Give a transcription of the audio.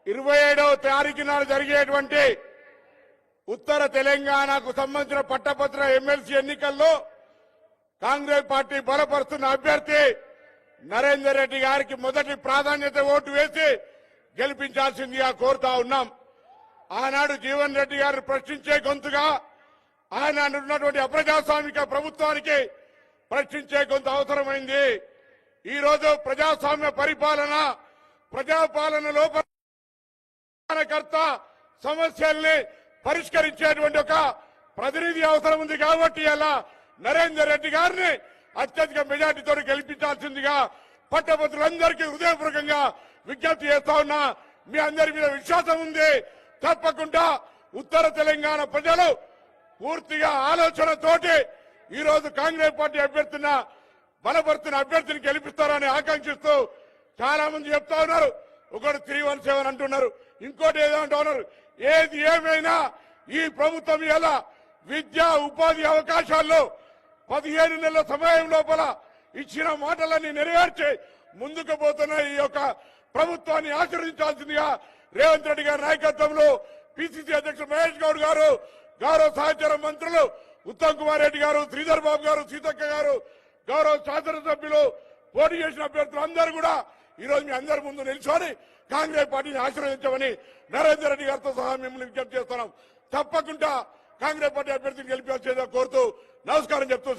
27వ తారీఖు నాడు జరిగేటువంటి ఉత్తర తెలంగాణకు సంబంధించిన పట్టభద్ర ఎమ్మెల్సీ ఎన్నికల్లో కాంగ్రెస్ పార్టీ బలపరుస్తున్న అభ్యర్థి నరేందర్ రెడ్డి గారికి మొదటి ప్రాధాన్యత ఓటు వేసి గెలిపించాల్సిందిగా కోరుతా ఉన్నాం. ఆనాడు జీవన్ రెడ్డి గారిని ప్రశ్నించే గొంతుగా, ఆయన ఉన్నటువంటి అప్రజాస్వామిక ప్రభుత్వానికి ప్రశ్నించే గొంతు అవసరమైంది. ఈ రోజు ప్రజాస్వామ్య పరిపాలన, ప్రజాపాలన లోపల సమస్యల్ని పరిష్కరించేటువంటి ఒక ప్రతినిధి అవసరం ఉంది. కాబట్టి అలా నరేందర్ రెడ్డి గారిని అత్యధిక మెజార్టీతో గెలిపించాల్సిందిగా పట్టభద్రులందరికీ హృదయపూర్వకంగా విజ్ఞప్తి చేస్తా ఉన్నా. మీ అందరి మీద విశ్వాసం ఉంది. తప్పకుండా ఉత్తర తెలంగాణ ప్రజలు పూర్తిగా ఆలోచనతోటి ఈ రోజు కాంగ్రెస్ పార్టీ అభ్యర్థిన బలపడుతున్న అభ్యర్థిని గెలిపిస్తారని ఆకాంక్షిస్తూ చాలా మంది చెప్తా ఉన్నారు. ఒకటి 317 అంటున్నారు, ఇంకోటి ఏదో అంటూ ఉన్నారు. ఏది ఏమైనా ఈ ప్రభుత్వం ఎలా విద్యా ఉపాధి అవకాశాల్లో 15 నెలల సమయం లోపల ఇచ్చిన మాటలన్నీ నెరవేర్చి ముందుకు పోతున్న ఈ యొక్క ప్రభుత్వాన్ని ఆశీర్వదించాల్సిందిగా రేవంత్ రెడ్డి గారి నాయకత్వంలో పిసిసి అధ్యక్షుడు మహేష్ గౌడ్ గారు, గౌరవ సహచార మంత్రులు ఉత్తమ్ కుమార్ రెడ్డి గారు, శ్రీధర్ బాబు గారు, సీతక్క గారు, గౌరవ శాసనసభ్యులు, పోటీ చేసిన అభ్యర్థులు అందరూ కూడా ఈ రోజు మీ అందరి ముందు నిల్చొని కాంగ్రెస్ పార్టీని ఆశీర్వదించమని నరేందర్ రెడ్డి గారితో సహా మిమ్మల్ని విజ్ఞప్తి చేస్తున్నాం. తప్పకుండా కాంగ్రెస్ పార్టీ అభ్యర్థిని గెలిపించాల్సిందిగా కోరుతూ నమస్కారం చెప్తూ